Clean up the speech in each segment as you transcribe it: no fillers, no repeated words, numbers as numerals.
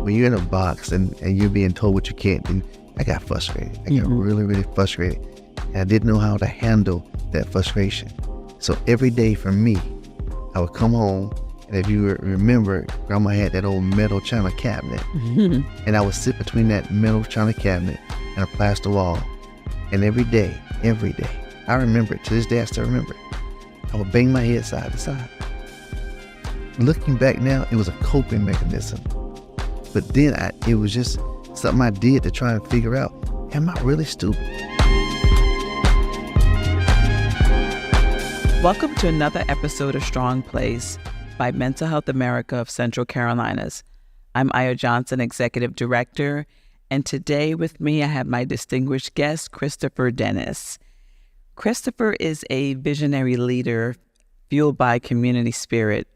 when you're in a box and you're being told what you can't do, I got frustrated. I got really, really frustrated. And I didn't know how to handle that frustration. So every day for me, I would come home, and if you remember, Grandma had that old metal china cabinet, and I would sit between that metal china cabinet and a plaster wall. And every day, I remember it. To this day, I still remember it. I would bang my head side to side. Looking back now, it was a coping mechanism. But then it was just something I did to try and figure out, am I really stupid? Welcome to another episode of Strong Place by Mental Health America of Central Carolinas. I'm Aya Johnson, Executive Director, and today with me I have my distinguished guest, Christopher Dennis. Christopher is a visionary leader fueled by community spirit.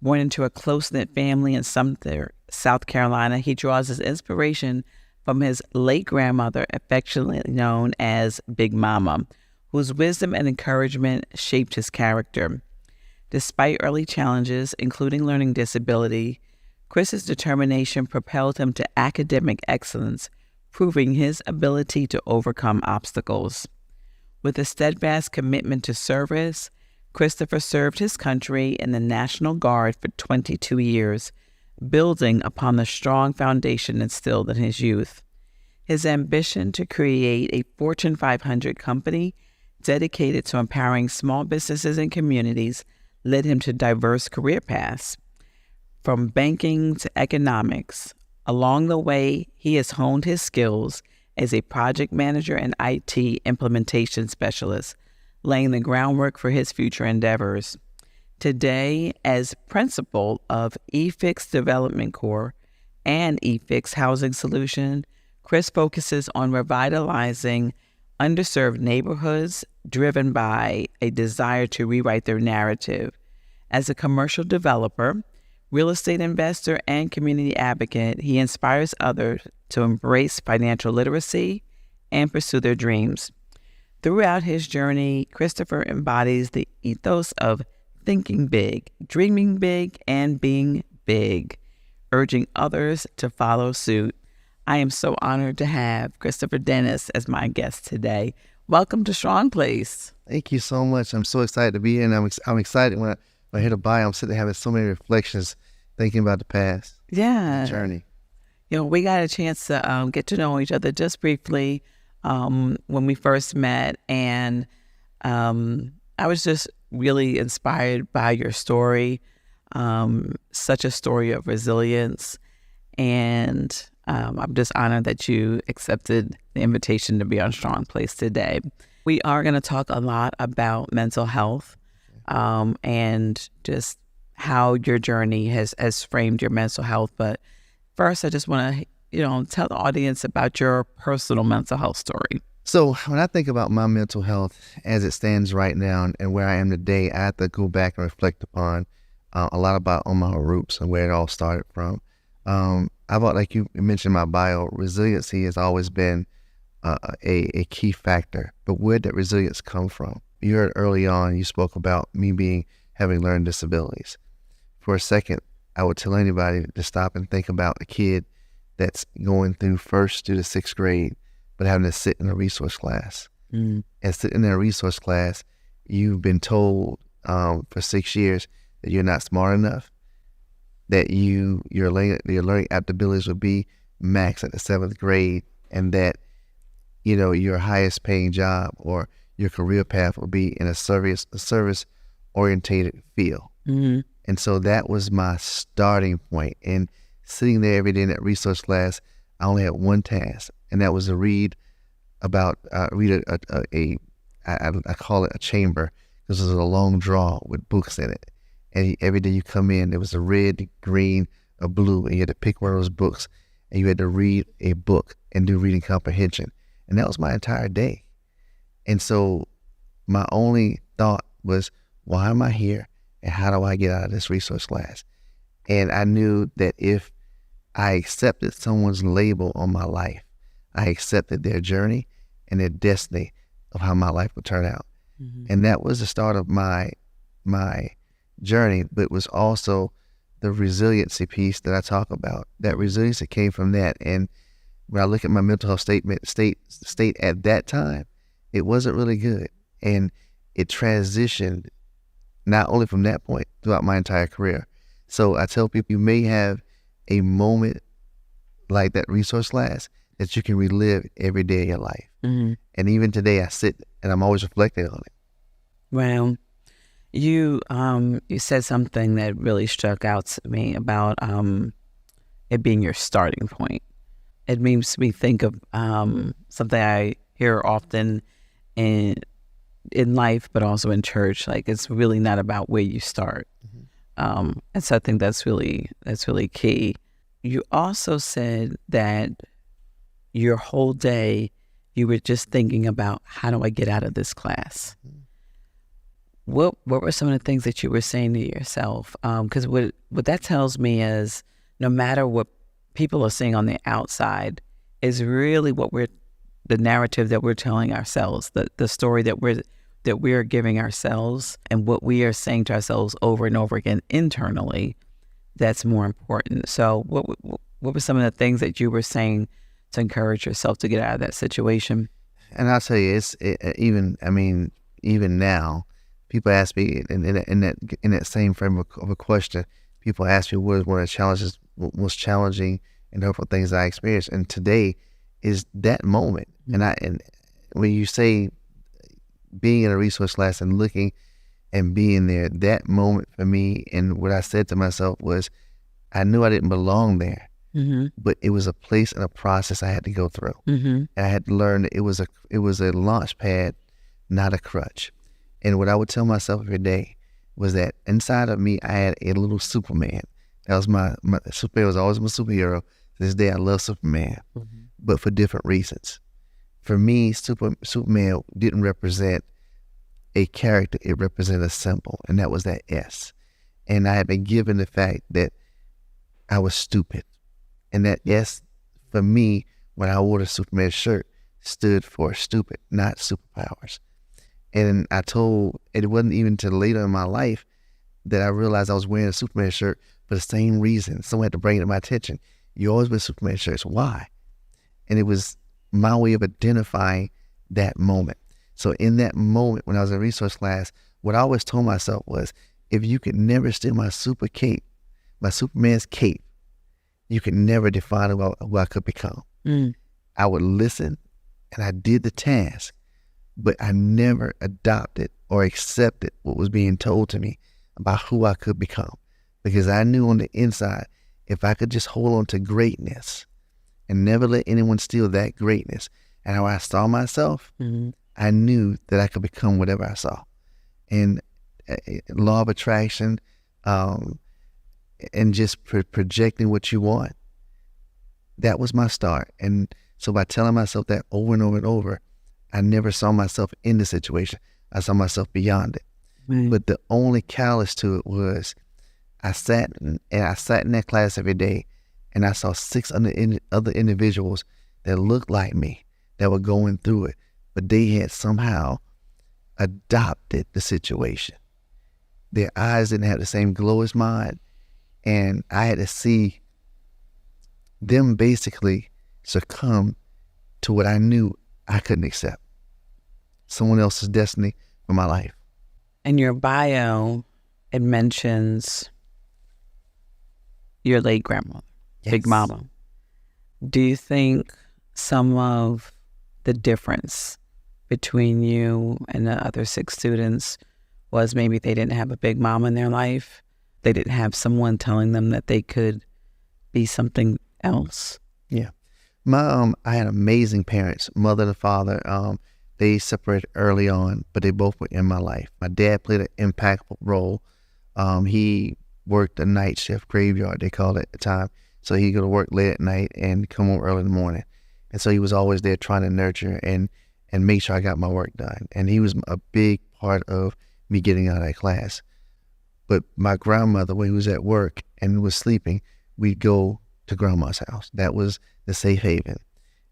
Born into a close-knit family in Sumter, South Carolina, he draws his inspiration from his late grandmother, affectionately known as Big Mama, whose wisdom and encouragement shaped his character. Despite early challenges, including learning disability, Chris's determination propelled him to academic excellence, proving his ability to overcome obstacles. With a steadfast commitment to service, Christopher served his country in the National Guard for 22 years, building upon the strong foundation instilled in his youth. His ambition to create a Fortune 500 company dedicated to empowering small businesses and communities led him to diverse career paths, from banking to economics. Along the way, he has honed his skills as a project manager and IT implementation specialist, laying the groundwork for his future endeavors. Today, as principal of eFix Development Corps and eFix Housing Solution, Chris focuses on revitalizing underserved neighborhoods driven by a desire to rewrite their narrative. As a commercial developer, real estate investor, and community advocate, he inspires others to embrace financial literacy and pursue their dreams. Throughout his journey, Christopher embodies the ethos of thinking big, dreaming big, and being big, urging others to follow suit. I am so honored to have Christopher Dennis as my guest today. Welcome to Strong Place. Thank you so much. I'm so excited to be here, and I'm excited when I hit a bio. I'm sitting there having so many reflections, thinking about the past, the journey. You know, we got a chance to get to know each other just briefly when we first met, and I was just really inspired by your story, such a story of resilience, and I'm just honored that you accepted the invitation to be on Strong Place today. We are going to talk a lot about mental health and just how your journey has framed your mental health. But first, I just want to, tell the audience about your personal mental health story. So when I think about my mental health as it stands right now and where I am today, I have to go back and reflect upon a lot about on my roots and where it all started from. Like you mentioned in my bio, resiliency has always been a key factor. But where did resilience come from? You heard early on, you spoke about me having learning disabilities. For a second, I would tell anybody to stop and think about a kid that's going through first through the sixth grade, but having to sit in a resource class. And sit in a resource class, you've been told for 6 years that you're not smart enough, that your learning abilities will be max at the 7th grade, and that your highest paying job or your career path will be in a service orientated field. And so that was my starting point. And sitting there every day in that resource class, I only had one task, and that was to read I call it a chamber, because it was a long drawer with books in it. And every day you come in, there was a red, green, or blue, and you had to pick one of those books, and you had to read a book and do reading comprehension. And that was my entire day. And so my only thought was, why am I here, and how do I get out of this resource class? And I knew that if I accepted someone's label on my life, I accepted their journey and their destiny of how my life would turn out. And that was the start of my journey, but it was also the resiliency piece that I talk about. That resiliency came from that. And when I look at my mental health state at that time, it wasn't really good. And it transitioned not only from that point throughout my entire career. So I tell people, you may have a moment like that resource class that you can relive every day of your life. Mm-hmm. And even today I sit and I'm always reflecting on it. Well, you said something that really struck out to me about it being your starting point. It makes me think of something I hear often in life, but also in church. Like, it's really not about where you start. Mm-hmm. And so I think that's really key. You also said that your whole day you were just thinking about, how do I get out of this class? Mm-hmm. What were some of the things that you were saying to yourself? Because what that tells me is, no matter what people are seeing on the outside, is really the narrative that we're telling ourselves, the story that we're giving ourselves, and what we are saying to ourselves over and over again internally, that's more important. So what were some of the things that you were saying to encourage yourself to get out of that situation? And I'll tell you, even now, people ask me in that same frame of a question, people ask me what is one of the challenges, most challenging and hurtful things that I experienced. And today is that moment. Mm-hmm. And when you say being in a resource class and looking and being there, that moment for me, and what I said to myself was, I knew I didn't belong there, mm-hmm. but it was a place and a process I had to go through. Mm-hmm. And I had to learn that it was a launch pad, not a crutch. And what I would tell myself every day was that inside of me, I had a little Superman. That was my Superman was always my superhero. To this day, I love Superman, mm-hmm. but for different reasons. For me, Superman didn't represent a character. It represented a symbol, and that was that S. And I had been given the fact that I was stupid. And that S, for me, when I wore the Superman shirt, stood for stupid, not superpowers. And it wasn't even until later in my life that I realized I was wearing a Superman shirt for the same reason. Someone had to bring it to my attention. You always wear Superman shirts. Why? And it was my way of identifying that moment. So in that moment, when I was in resource class, what I always told myself was, if you could never steal my Superman's cape, you could never define who I could become. Mm. I would listen, and I did the task, but I never adopted or accepted what was being told to me about who I could become. Because I knew on the inside, if I could just hold on to greatness and never let anyone steal that greatness, and how I saw myself, mm-hmm. I knew that I could become whatever I saw. And law of attraction, and just projecting what you want, that was my start. And so by telling myself that over and over and over, I never saw myself in the situation. I saw myself beyond it. Right. But the only callous to it was, I sat in that class every day, and I saw 6 other individuals that looked like me, that were going through it, but they had somehow adopted the situation. Their eyes didn't have the same glow as mine, and I had to see them basically succumb to what I knew I couldn't accept. Someone else's destiny for my life. In your bio, it mentions your late grandmother, yes. Big Mama. Do you think some of the difference between you and the other 6 students was maybe they didn't have a Big Mama in their life? They didn't have someone telling them that they could be something else? Yeah. I had amazing parents, mother and father. They separated early on, but they both were in my life. My dad played an impactful role. He worked a night shift, graveyard, they called it at the time. So he'd go to work late at night and come home early in the morning. And so he was always there trying to nurture and make sure I got my work done. And he was a big part of me getting out of that class. But my grandmother, when he was at work and was sleeping, we'd go to grandma's house. That was the safe haven.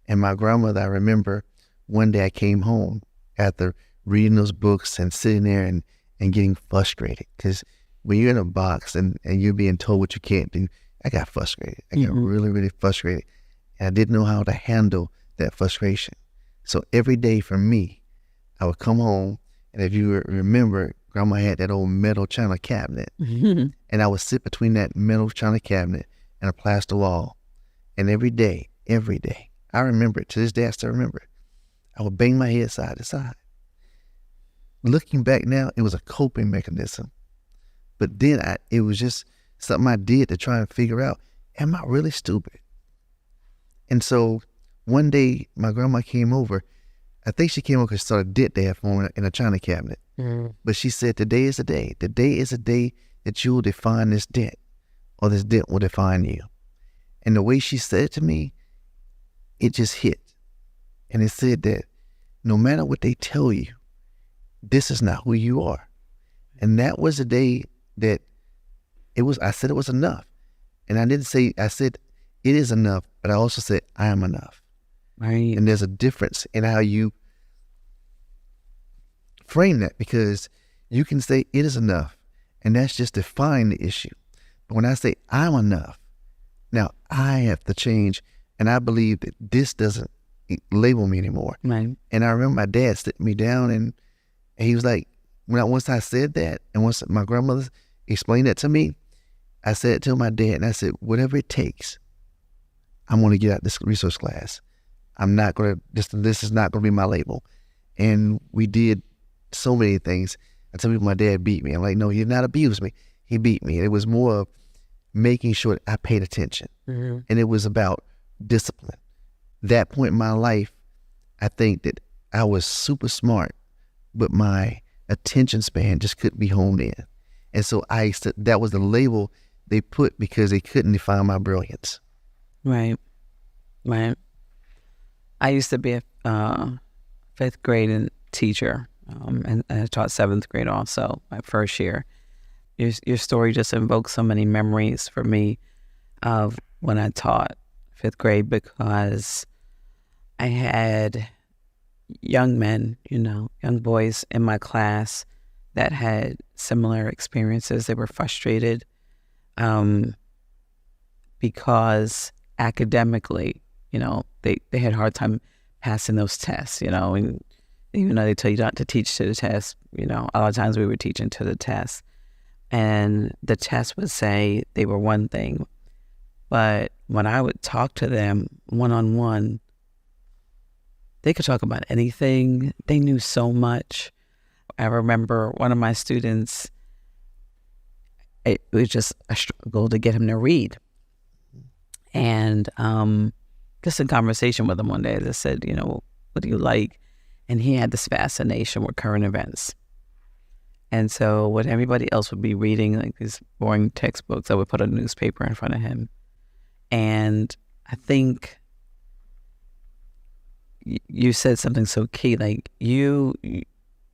And my grandmother, I remember one day I came home after reading those books and sitting there and getting frustrated because when you're in a box and you're being told what you can't do, I got frustrated. I got really, really frustrated. And I didn't know how to handle that frustration. So every day for me, I would come home, and if you remember, Grandma had that old metal china cabinet, and I would sit between that metal china cabinet and a plaster wall. And every day, I remember it. To this day, I still remember it. I would bang my head side to side. Looking back now, it was a coping mechanism. But then it was just something I did to try and figure out, am I really stupid? And so one day, my grandma came over. I think she came over because she saw a debt they had for her in a china cabinet. But she said, today is the day. Today is the day that you will define this debt, or this debt will define you. And the way she said it to me, it just hit. And it said that no matter what they tell you, this is not who you are. And that was the day that I said it was enough. And I said it is enough, but I also said I am enough. Right. And there's a difference in how you frame that, because you can say it is enough, and that's just define the issue. But when I say I'm enough, now I have to change, and I believe that this doesn't label me anymore. Right. And I remember my dad sitting me down, and he was like, once I said that, and once my grandmother explained that to me, I said it to my dad, and I said, whatever it takes, I'm going to get out this resource class. I'm not going to, this is not going to be my label. And we did so many things. I tell people my dad beat me. I'm like, no, he did not abuse me. He beat me. It was more of making sure I paid attention. And it was about discipline. That point in my life, I think that I was super smart, but my attention span just couldn't be honed in. And so that was the label they put because they couldn't define my brilliance. Right. Right. I used to be a fifth grade teacher, and I taught seventh grade also, my first year. Your story just invokes so many memories for me of when I taught fifth grade, because I had young men, young boys in my class that had similar experiences. They were frustrated because academically, they had a hard time passing those tests, and even though they tell you not to teach to the test, a lot of times we were teaching to the test. And the test would say they were one thing, but when I would talk to them one-on-one, they could talk about anything. They knew so much. I remember one of my students, it was just a struggle to get him to read. And just in conversation with him one day, I said, what do you like? And he had this fascination with current events. And so when everybody else would be reading like these boring textbooks, I would put a newspaper in front of him. And I think you said something so key, like you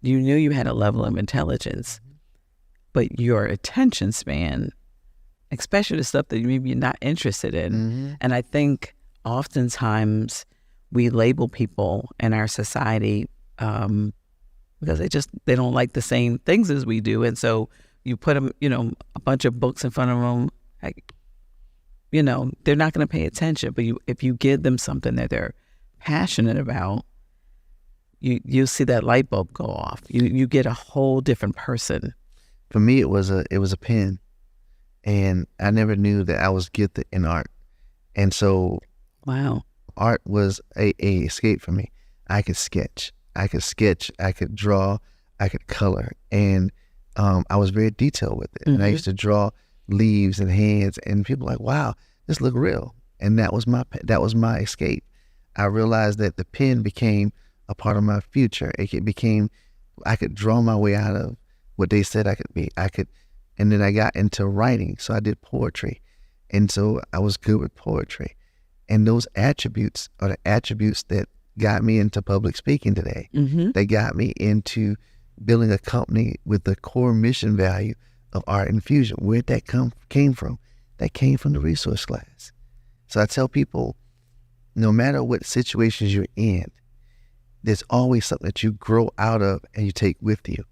knew you had a level of intelligence, but your attention span, especially the stuff that maybe you're not interested in. And I think oftentimes we label people in our society because they don't like the same things as we do. And so you put them, a bunch of books in front of them, like, they're not going to pay attention. But if you give them something that they're passionate about, you see that light bulb go off. You get a whole different person. For me, it was a pen, and I never knew that I was gifted in art. And so, wow, art was a escape for me. I could sketch, I could draw, I could color, and I was very detailed with it. And I used to draw leaves and hands, and people were like, wow, this look real. And that was my escape. I realized that the pen became a part of my future. I could draw my way out of what they said I could be. And then I got into writing. So I did poetry. And so I was good with poetry. And those attributes are the attributes that got me into public speaking today. They got me into building a company with the core mission value of art infusion. Where'd that came from? That came from the resource class. So I tell people, no matter what situations you're in, there's always something that you grow out of and you take with you.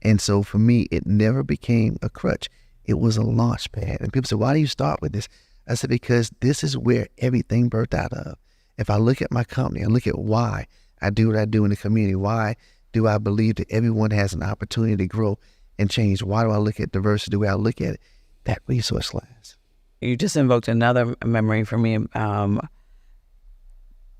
And so for me, it never became a crutch. It was a launch pad. And people say, why do you start with this? I said, because this is where everything birthed out of. If I look at my company, I look at why I do what I do in the community, why do I believe that everyone has an opportunity to grow and change? Why do I look at diversity the way I look at it? That resource class. You just invoked another memory for me,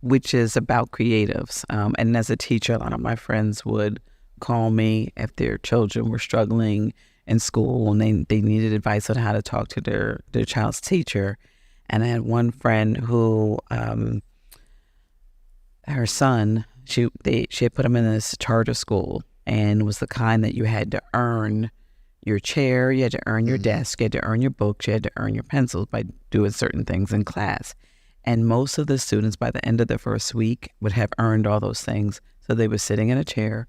which is about creatives. And as a teacher, a lot of my friends would call me if their children were struggling in school and they needed advice on how to talk to their child's teacher. And I had one friend who, her son, she had put him in this charter school, and it was the kind that you had to earn your chair, you had to earn your desk, you had to earn your books, you had to earn your pencils by doing certain things in class. And most of the students by the end of the first week would have earned all those things. So they were sitting in a chair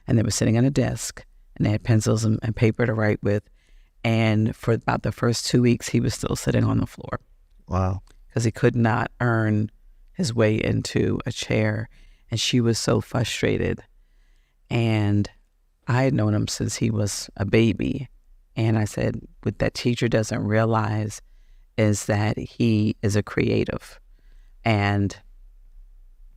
and they were sitting at a desk and they had pencils and paper to write with. And for about the first 2 weeks, he was still sitting on the floor. Wow. Because he could not earn his way into a chair. And she was so frustrated. And I had known him since he was a baby. And I said, what that teacher doesn't realize is that he is a creative. And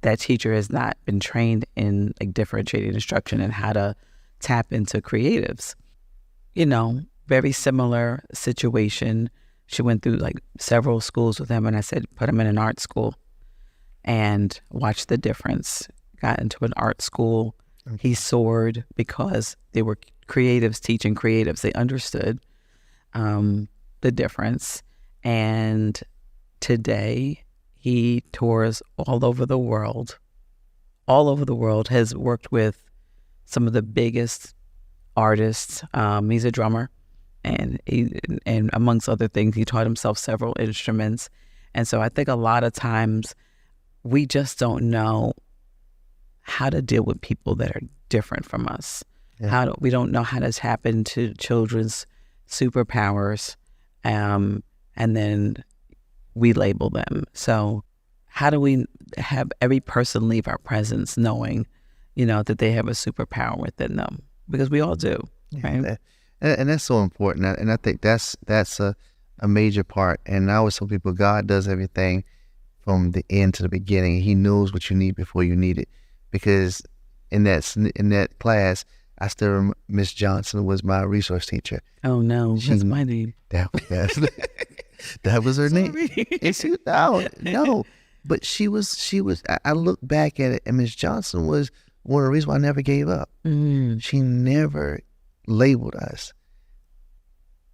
that teacher has not been trained in like differentiated instruction and how to tap into creatives. You know, very similar situation. She went through like several schools with him, and I said, put him in an art school and watch the difference. Got into an art school. He soared because they were creatives teaching creatives. They understood the difference. And today he tours all over the world, has worked with some of the biggest artists. He's a drummer, and amongst other things, he taught himself several instruments. And so I think a lot of times we just don't know how to deal with people that are different from us. Yeah. We don't know how to tap into children's superpowers, and then we label them. So how do we have every person leave our presence knowing, that they have a superpower within them? Because we all do, right? And that's so important. And I think that's a major part. And I always tell people, God does everything from the end to the beginning. He knows what you need before you need it. Because in that class, I still remember Miss Johnson was my resource teacher. Oh no, that's my name. That was her name. And she, no, but she was. I look back at it, and Miss Johnson was one of the reasons why I never gave up. She never labeled us.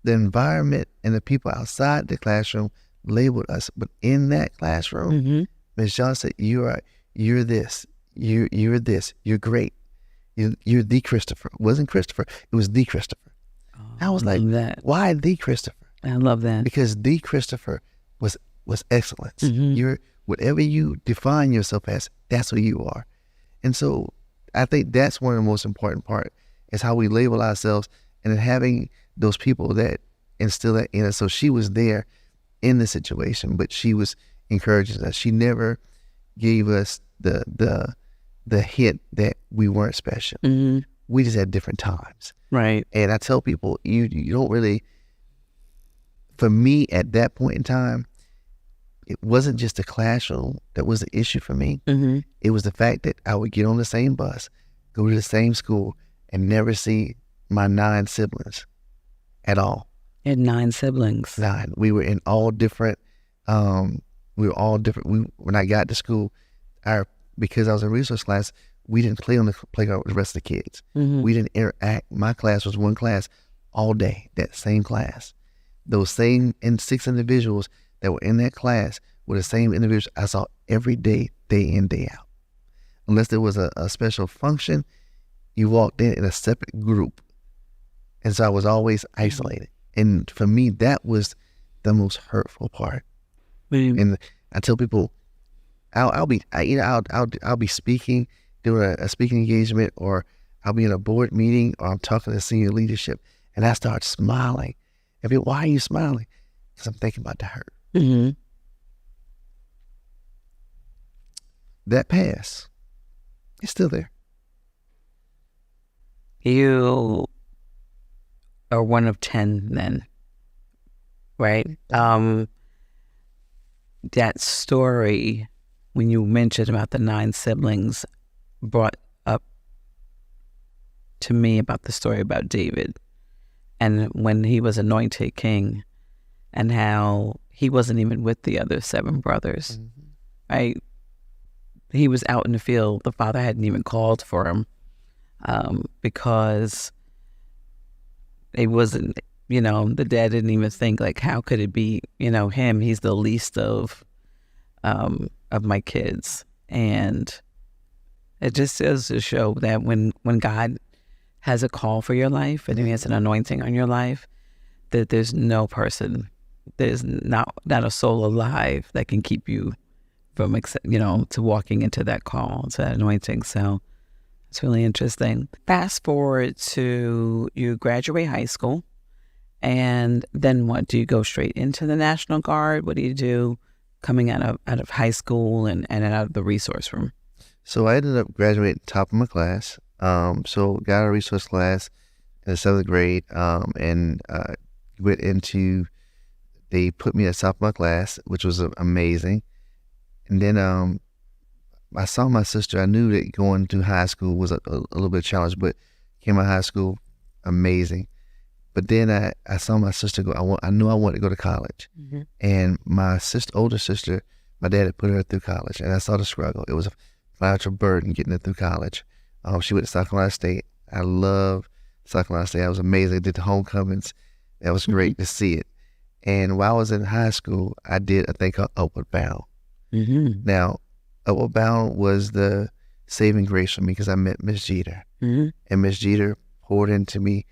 The environment and the people outside the classroom labeled us, but in that classroom, Miss Johnson said, "You're this. You're this. You're great. You're the Christopher." It wasn't Christopher. It was the Christopher. Oh, I was like, why the Christopher? I love that. Because the Christopher was excellence. You're whatever you define yourself as, that's who you are. And so I think that's one of the most important part is how we label ourselves, and then having those people that instill that in us. So she was there in the situation, but she was encouraging us. She never gave us the hint that we weren't special. We just had different times. Right. And I tell people, you don't really, for me at that point in time, it wasn't just the classroom that was the issue for me. It was the fact that I would get on the same bus, go to the same school, and never see my 9 siblings at all. You had 9 siblings. 9. We were in all different, we were all different. When I got to school, because I was in resource class, we didn't play on the playground with the rest of the kids. We didn't interact. My class was one class all day, that same class. Those same 6 individuals that were in that class were the same individuals I saw every day, day in, day out. Unless there was a special function, you walked in a separate group. And so I was always isolated. And for me, that was the most hurtful part. And I tell people, I'll be speaking, doing a speaking engagement, or I'll be in a board meeting, or I'm talking to senior leadership, and I start smiling. And people, why are you smiling? Because I'm thinking about the hurt. That past, it's still there. You or one of 10 then, right? That story, when you mentioned about the 9 siblings, brought up to me about the story about David and when he was anointed king and how he wasn't even with the other 7 brothers, right? He was out in the field. The father hadn't even called for him because it wasn't, the dad didn't even think, like, how could it be, him? He's the least of my kids. And it just goes to show that when God has a call for your life and he has an anointing on your life, that there's no person, there's not a soul alive that can keep you from, to walking into that call, to that anointing. So it's really interesting. Fast forward to you graduate high school, and then what? Do you go straight into the National Guard? What do you do coming out of high school and out of the resource room? So I ended up graduating top of my class. So got a resource class in the 7th grade, and went into, they put me at the top of my class, which was amazing. And then I saw my sister. I knew that going to high school was a little bit of a challenge, but came out of high school, amazing. But then I saw my sister go. I knew I wanted to go to college. Mm-hmm. And my older sister, my dad had put her through college, and I saw the struggle. It was a financial burden getting her through college. She went to South Carolina State. I love South Carolina State. That was amazing. I did the homecomings. That was great to see it. And while I was in high school, I did a thing called Upward Bound. Mm-hmm. Now, Upward Bound was the saving grace for me because I met Miss Jeter. Mm-hmm. And Miss Jeter poured into me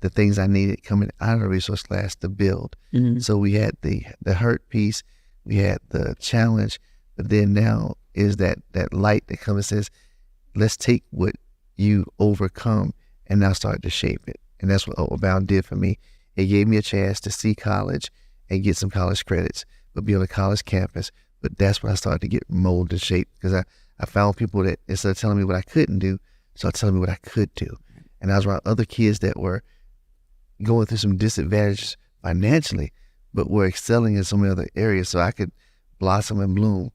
the things I needed coming out of the resource class to build. Mm-hmm. So we had the hurt piece, we had the challenge, but then now is that light that comes and says, let's take what you overcome and now start to shape it. And that's what Upward Bound did for me. It gave me a chance to see college and get some college credits, but be on a college campus. But that's when I started to get molded and shaped, because I found people that, instead of telling me what I couldn't do, started telling me what I could do. And I was around other kids that were going through some disadvantages financially, but were excelling in so many other areas, so I could blossom and bloom.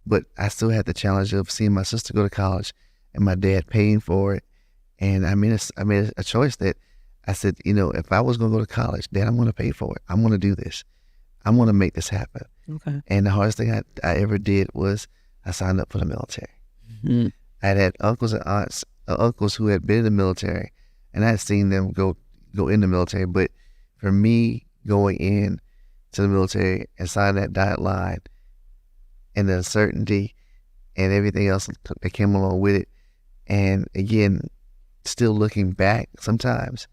But I still had the challenge of seeing my sister go to college and my dad paying for it. And I made a choice that I said, if I was going to go to college, Dad, I'm going to pay for it. I'm going to do this. I'm going to make this happen. Okay. And the hardest thing I ever did was I signed up for the military. Mm-hmm. I had uncles and aunts, uncles who had been in the military, and I had seen them go in the military. But for me, going in to the military and signing that dotted line, and the uncertainty and everything else that came along with it, and again, still looking back, sometimes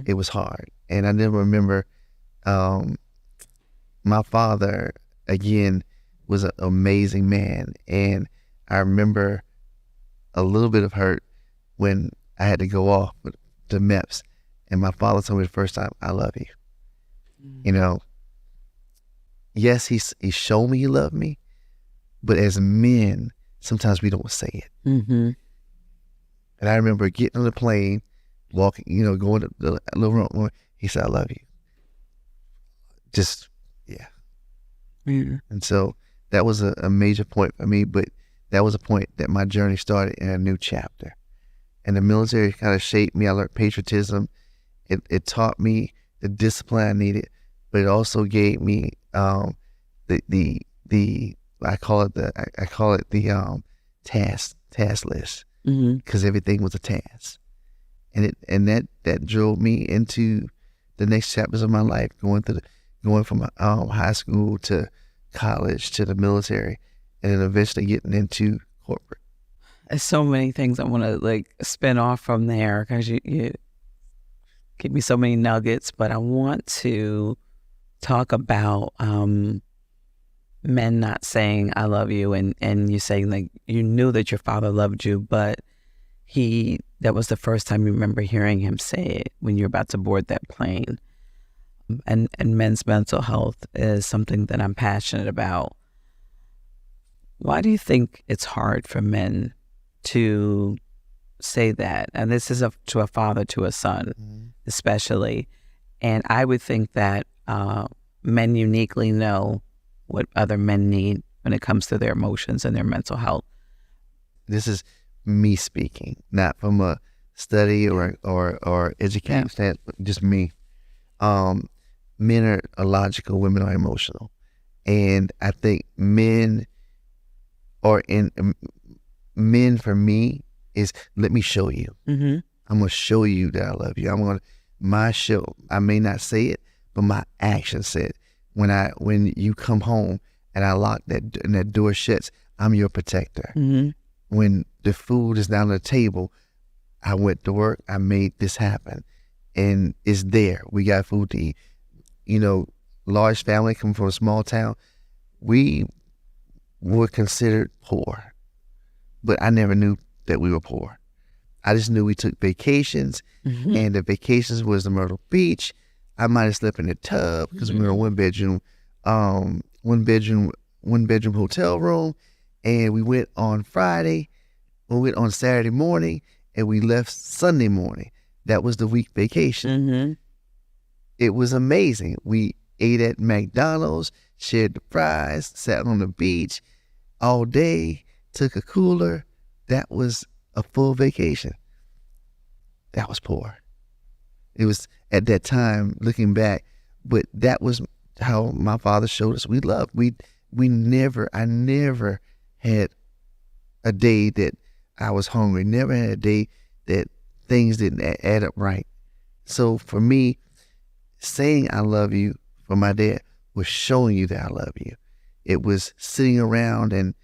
it was hard. And I never remember, my father, again, was an amazing man. And I remember a little bit of hurt when I had to go off to MEPS. And my father told me the first time, I love you. Mm-hmm. Yes, he showed me he loved me, but as men, sometimes we don't say it. Mm-hmm. And I remember getting on the plane, walking, going to the living room. He said, I love you. Just, yeah. Mm-hmm. And so that was a major point for me, but that was a point that my journey started in a new chapter. And the military kind of shaped me. I learned patriotism. It taught me the discipline I needed, but it also gave me I call it the task list, because everything was a task, and that drove me into the next chapters of my life, going from high school to college to the military, and then eventually getting into corporate. There's so many things I want to spin off from there, because you give me so many nuggets, but I want to talk about men not saying I love you, and you saying you knew that your father loved you, but that was the first time you remember hearing him say it when you're about to board that plane. And men's mental health is something that I'm passionate about. Why do you think it's hard for men to say that? And this is to a father, to a son, especially. And I would think that men uniquely know what other men need when it comes to their emotions and their mental health. This is me speaking, not from a study or education standpoint, just me. Men are logical, women are emotional. And I think men for me is, let me show you. Mm-hmm. I'm going to show you that I love you. My show, I may not say it, but my action said, when you come home and I lock that door shuts, I'm your protector. Mm-hmm. When the food is down on the table, I went to work, I made this happen, and it's there. We got food to eat. Large family coming from a small town, we were considered poor, but I never knew that we were poor. I just knew we took vacations, Mm-hmm. and the vacations was the Myrtle Beach. I might have slept in the tub because we were in a one bedroom hotel room, and we went on Friday, we went on Saturday morning, and we left Sunday morning. That was the week vacation. Mm-hmm. It was amazing. We ate at McDonald's, shared the fries, sat on the beach all day, took a cooler. That was a full vacation. That was poor. It was at that time, looking back, but that was how my father showed us we loved. I never had a day that I was hungry. Never had a day that things didn't add up right. So for me, saying I love you for my dad was showing you that I love you. It was sitting around and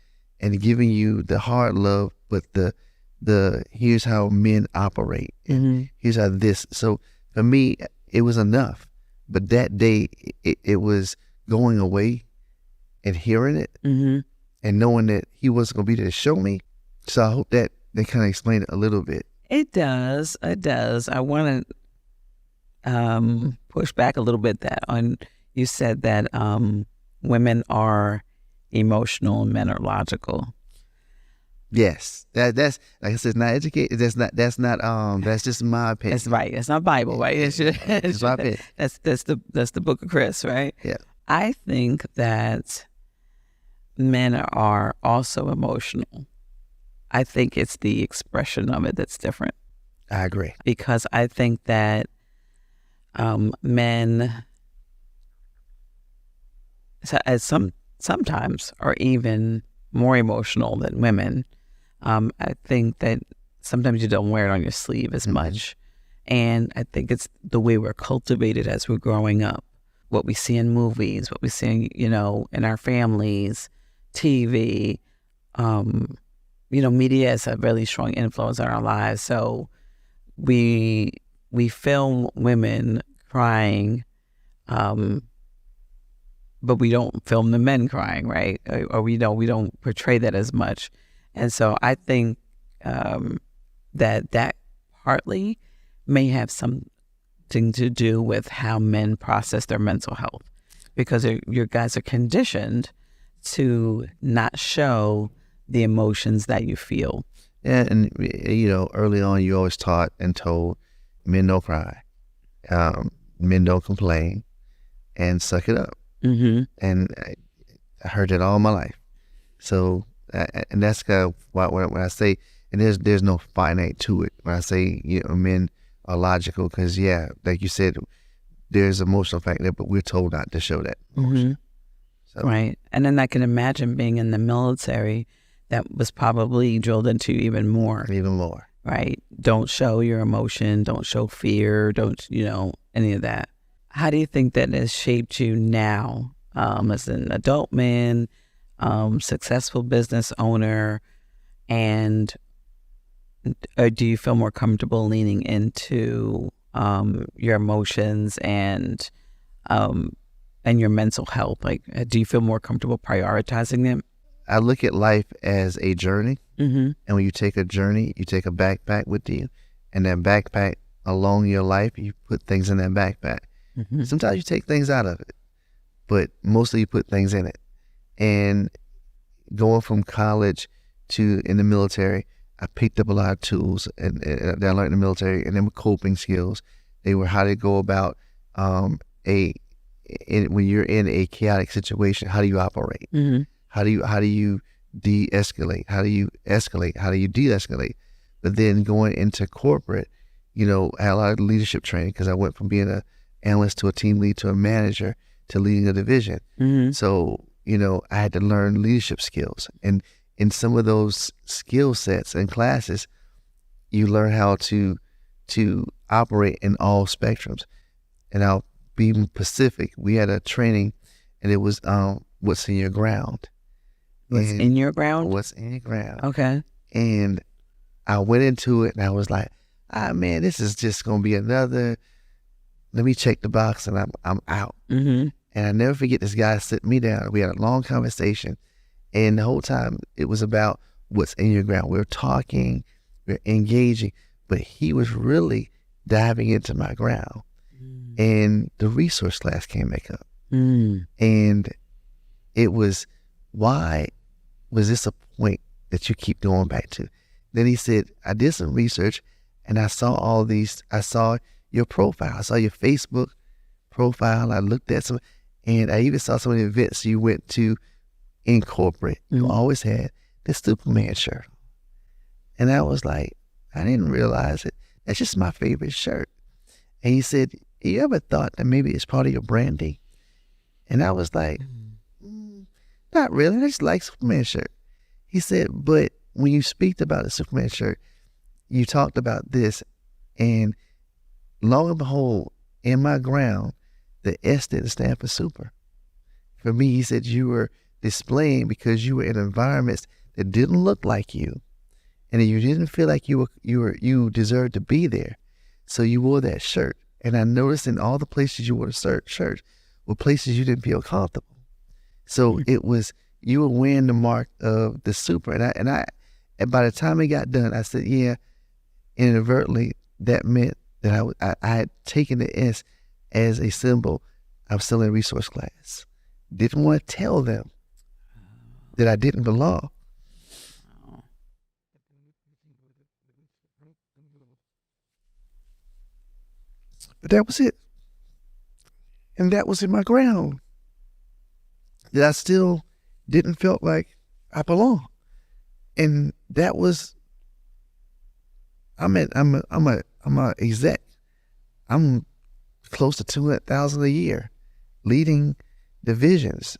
giving you the hard love, but the here's how men operate. Mm-hmm. Here's how this. So for me, it was enough. But that day, it was going away and hearing it Mm-hmm. and knowing that he wasn't going to be there to show me. So I hope that they kind of explained it a little bit. It does. It does. I want to push back a little bit you said that women are emotional and men are logical. Yes, that's like I said, not educated. That's just my opinion. That's right. It's not Bible, right? It's my opinion. That's the book of Chris, right? Yeah. I think that men are also emotional. I think it's the expression of it that's different. I agree. Because I think that men sometimes are even more emotional than women. I think that sometimes you don't wear it on your sleeve as much. And I think it's the way we're cultivated as we're growing up. What we see in movies, what we see, in our families, TV, media has a really strong influence on our lives. So we film women crying, but we don't film the men crying, right? Or we don't portray that as much. And so I think that partly may have something to do with how men process their mental health, because your guys are conditioned to not show the emotions that you feel. Yeah, and early on you always taught and told men don't cry, men don't complain, and suck it up. Mm-hmm. And I heard that all my life. So and that's kind of why when I say, and there's no finite to it when I say men are logical, because like you said, there's emotional factor, but we're told not to show that emotion. Mm-hmm. So. Right. And then I can imagine being in the military, that was probably drilled into you even more. Even more. Right. Don't show your emotion. Don't show fear. Don't, any of that. How do you think that has shaped you now as an adult man, successful business owner, and do you feel more comfortable leaning into your emotions and your mental health? Like, do you feel more comfortable prioritizing them? I look at life as a journey, mm-hmm. and when you take a journey, you take a backpack with you, and that backpack, along your life, you put things in that backpack. Mm-hmm. Sometimes you take things out of it, but mostly you put things in it. And going from college to in the military, I picked up a lot of tools and that I learned in the military, and they were coping skills. They were how to go about a when you're in a chaotic situation, how do you operate? Mm-hmm. How do you de-escalate? How do you escalate? How do you de-escalate? But then going into corporate, I had a lot of leadership training because I went from being an analyst to a team lead to a manager to leading a division. Mm-hmm. So, I had to learn leadership skills. And in some of those skill sets and classes, you learn how to operate in all spectrums. And I'll be specific. We had a training, and it was what's in your ground. What's in your ground? What's in your ground. Okay. And I went into it, and I was like, man, this is just gonna be another. Let me check the box, and I'm out. Mm-hmm. And I never forget this guy sitting me down. We had a long conversation, and the whole time it was about what's in your ground. We were talking, we were engaging, but he was really diving into my ground. And the resource class came back up. And it was, why was this a point that you keep going back to? Then he said, I did some research, and I saw all these. I saw your profile. I saw your Facebook profile. I looked at some, and I even saw some of the events you went to in corporate. You always had the Superman shirt. And I was like, I didn't realize it. That's just my favorite shirt. And he said, you ever thought that maybe it's part of your branding? And I was like, not really. I just like Superman shirt. He said, but when you speak about the Superman shirt, you talked about this, and lo and behold, in my ground, the S didn't stand for super. For me, he said, you were displaying because you were in environments that didn't look like you, and you didn't feel like you deserved to be there. So you wore that shirt. And I noticed in all the places you wore the shirt were places you didn't feel comfortable. So it was, you were wearing the mark of the super. And by the time it got done, I said, yeah, inadvertently, that meant that I had taken the S as a symbol of still in resource class. Didn't want to tell them that I didn't belong. But that was it. And that was in my ground. That I still didn't feel like I belong. And that was, I'm a exec. I'm close to 200,000 a year, leading divisions,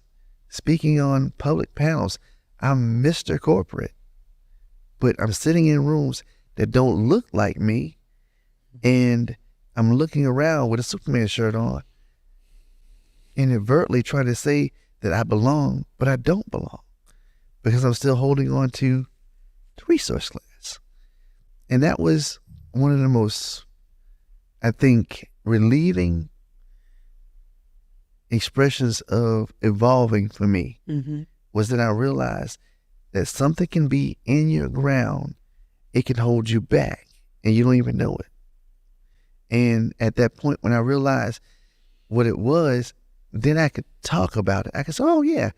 speaking on public panels. I'm Mr. Corporate, but I'm sitting in rooms that don't look like me, and I'm looking around with a Superman shirt on, inadvertently trying to say that I belong, but I don't belong because I'm still holding on to the resource class. And that was one of the most, I think, relieving expressions of evolving for me, was that I realized that something can be in your ground, it can hold you back, and you don't even know it. And at that point, when I realized what it was, then I could talk about it. I could say, oh yeah,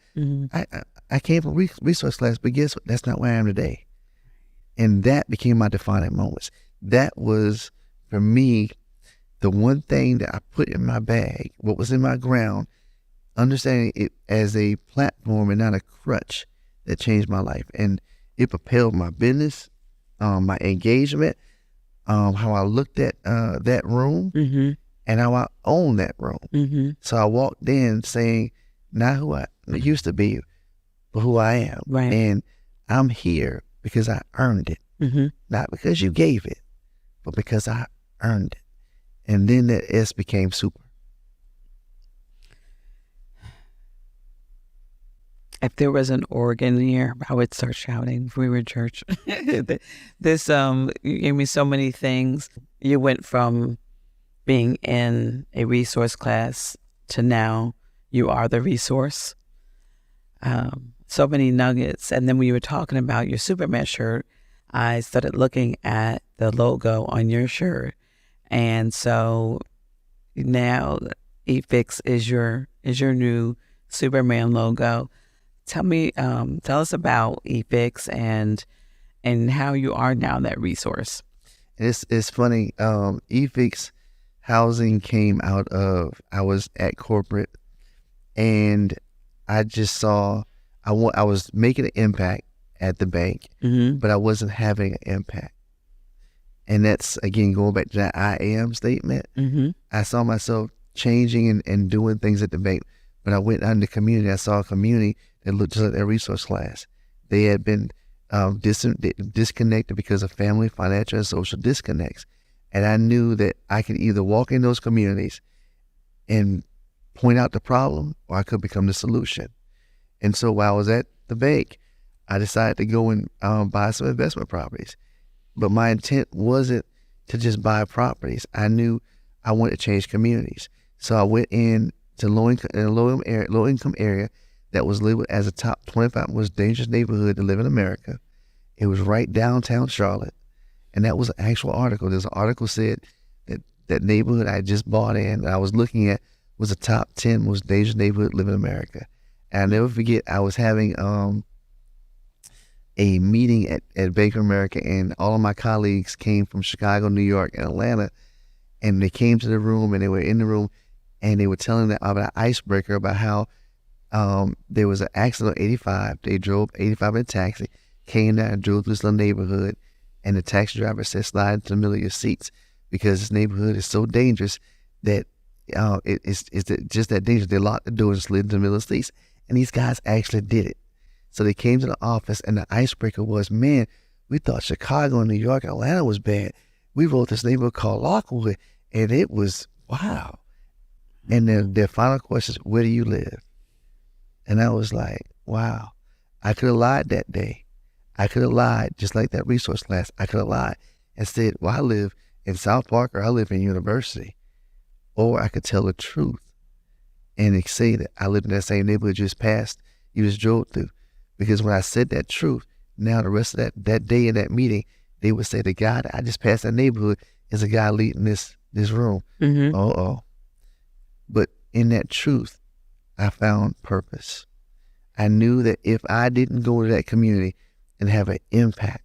I came from resource class, but guess what? That's not where I am today. And that became my defining moments. That was, for me, the one thing that I put in my bag, what was in my ground, understanding it as a platform and not a crutch, that changed my life. And it propelled my business, my engagement, how I looked at that room, and how I owned that room. So I walked in saying, not who I used to be, but who I am. Right. And I'm here because I earned it. Not because you gave it, but because I earned it. And then that S became super. If there was an organ here, I would start shouting if we were in church. This, you gave me so many things. You went from being in a resource class to now you are the resource. So many nuggets. And then when you were talking about your Superman shirt, I started looking at the logo on your shirt. And so now eFix is your new Superman logo. Tell us about eFix and how you are now that resource. It's funny. eFix, housing came out of, I was at corporate, and I just saw, I was making an impact at the bank, but I wasn't having an impact. And that's, again, going back to that I am statement. I saw myself changing and doing things at the bank, but I went out in the community. I saw a community that looked just like their resource class. They had been disconnected because of family, financial, and social disconnects. And I knew that I could either walk in those communities and point out the problem, or I could become the solution. And so while I was at the bank, I decided to go and buy some investment properties. But my intent wasn't to just buy properties. I knew I wanted to change communities. So I went in to low income area that was labeled as a top 25 most dangerous neighborhood to live in America. It was right downtown Charlotte. And that was an actual article. There's an article said that that neighborhood I just bought in, that I was looking at, was a top 10 most dangerous neighborhood to live in America. And I'll never forget, I was having a meeting at Bank of America, and all of my colleagues came from Chicago, New York, and Atlanta, and they came to the room, and they were in the room, and they were telling them about an icebreaker about how there was an accident on 85. They drove 85 in a taxi, came down and drove through this little neighborhood, and the taxi driver said, slide into the middle of your seats, because this neighborhood is so dangerous that it's just that dangerous. They locked the doors and slid into the middle of the seats, and these guys actually did it. So they came to the office, and the icebreaker was, man, we thought Chicago and New York and Atlanta was bad. We wrote this neighborhood called Lockwood, and it was, wow. And then their final question is, where do you live? And I was like, wow, I could have lied that day. I could have lied, just like that resource class. I could have lied and said, well, I live in South Park, or I live in University. Or I could tell the truth and say that I live in that same neighborhood you just drove through. Because when I said that truth, now the rest of that day in that meeting, they would say, the guy that I just passed that neighborhood is a guy leading this room. But in that truth, I found purpose. I knew that if I didn't go to that community and have an impact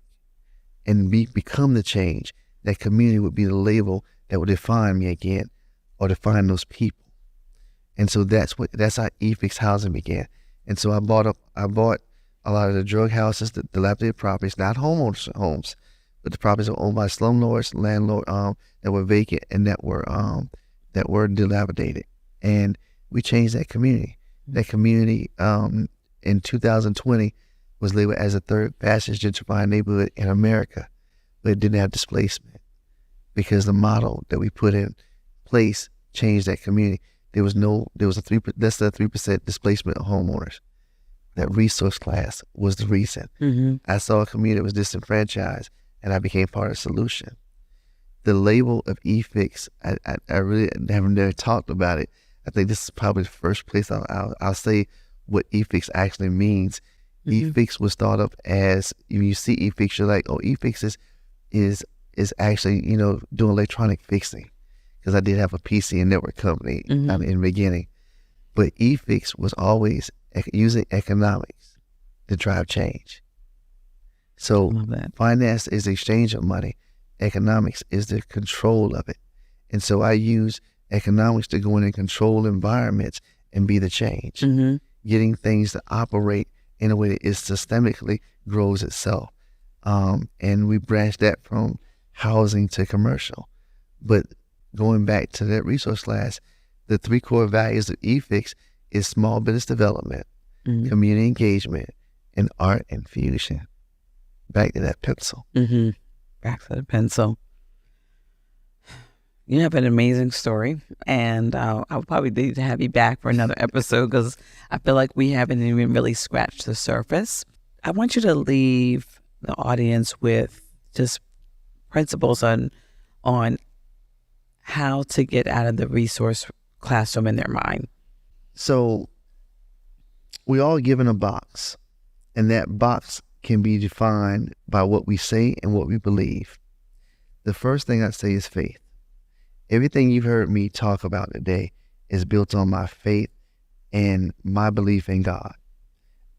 and become the change, that community would be the label that would define me again, or define those people. And so that's how eFix Housing began. And so I bought a lot of the drug houses, the dilapidated properties, not homeowners' homes, but the properties were owned by slumlords, landlord, that were vacant and that were dilapidated. And we changed that community. That community in 2020 was labeled as the third fastest gentrifying neighborhood in America, but it didn't have displacement, because the model that we put in place changed that community. There was less than 3% displacement of homeowners. That resource class was the reason. I saw a community that was disenfranchised, and I became part of the solution. The label of eFix, I really haven't never talked about it. I think this is probably the first place I'll say what eFix actually means. eFix was thought of as, when you see eFix, you're like, oh, eFix is actually, doing electronic fixing. Because I did have a PC and network company in the beginning. But eFix was always using economics to drive change. So finance is the exchange of money. Economics is the control of it. And so I use economics to go in and control environments and be the change. Getting things to operate in a way that is systemically grows itself. And we branched that from housing to commercial. But going back to that resource class, the three core values of eFix is small business development, community engagement, and art and fusion. Back to that pencil. Back to the pencil. You have an amazing story, and I'll probably need to have you back for another episode, because I feel like we haven't even really scratched the surface. I want you to leave the audience with just principles on how to get out of the resource classroom in their mind. So we all given a box, and that box can be defined by what we say and what we believe. The first thing I say is faith. Everything you've heard me talk about today is built on my faith and my belief in God.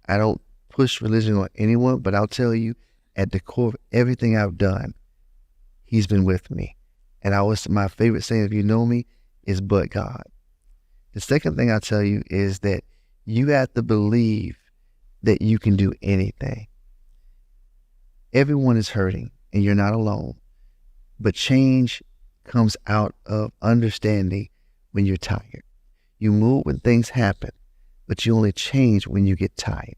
I don't push religion on anyone, but I'll tell you, at the core of everything I've done, He's been with me. And my favorite saying, if you know me, is but God. The second thing I tell you is that you have to believe that you can do anything. Everyone is hurting and you're not alone, but change comes out of understanding when you're tired. You move when things happen, but you only change when you get tired.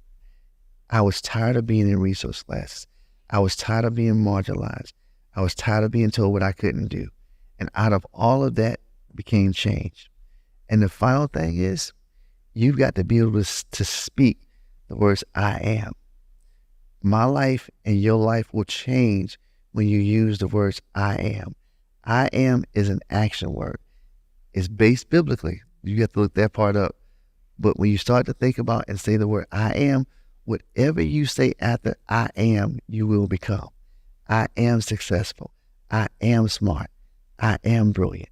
I was tired of being in resource classes. I was tired of being marginalized. I was tired of being told what I couldn't do. And out of all of that became change. And the final thing is, you've got to be able to speak the words, I am. My life and your life will change when you use the words, I am. I am is an action word. It's based biblically. You have to look that part up. But when you start to think about and say the word, I am, whatever you say after I am, you will become. I am successful. I am smart. I am brilliant.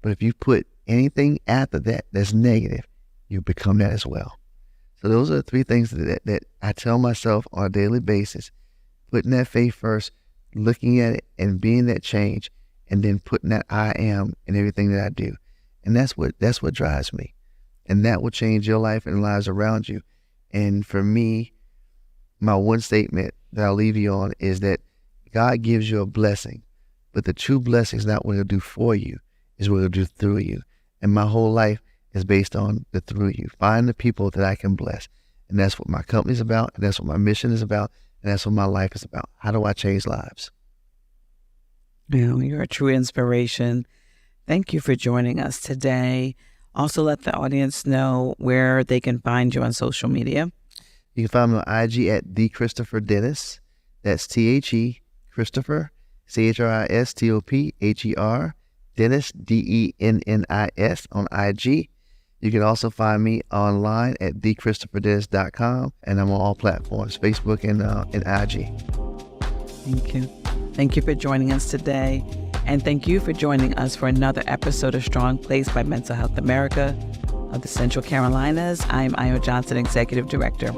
But if you put anything after that that's negative, you become that as well. So those are the three things that I tell myself on a daily basis, putting that faith first, looking at it and being that change, and then putting that I am in everything that I do. And that's what drives me. And that will change your life and the lives around you. And for me, my one statement that I'll leave you on is that God gives you a blessing, but the true blessing is not what he'll do for you, is what he'll do through you. And my whole life is based on the through you. Find the people that I can bless. And that's what my company's about, and that's what my mission is about, and that's what my life is about. How do I change lives? You're a true inspiration. Thank you for joining us today. Also, let the audience know where they can find you on social media. You can find me on IG at The Christopher Dennis. That's THE Christopher, CHRISTOPHER, Dennis, DENNIS on IG. You can also find me online at thechristopherdennis.com, and I'm on all platforms, Facebook and IG. Thank you. Thank you for joining us today. And thank you for joining us for another episode of Strong Place by Mental Health America of the Central Carolinas. I'm Io Johnson, Executive Director.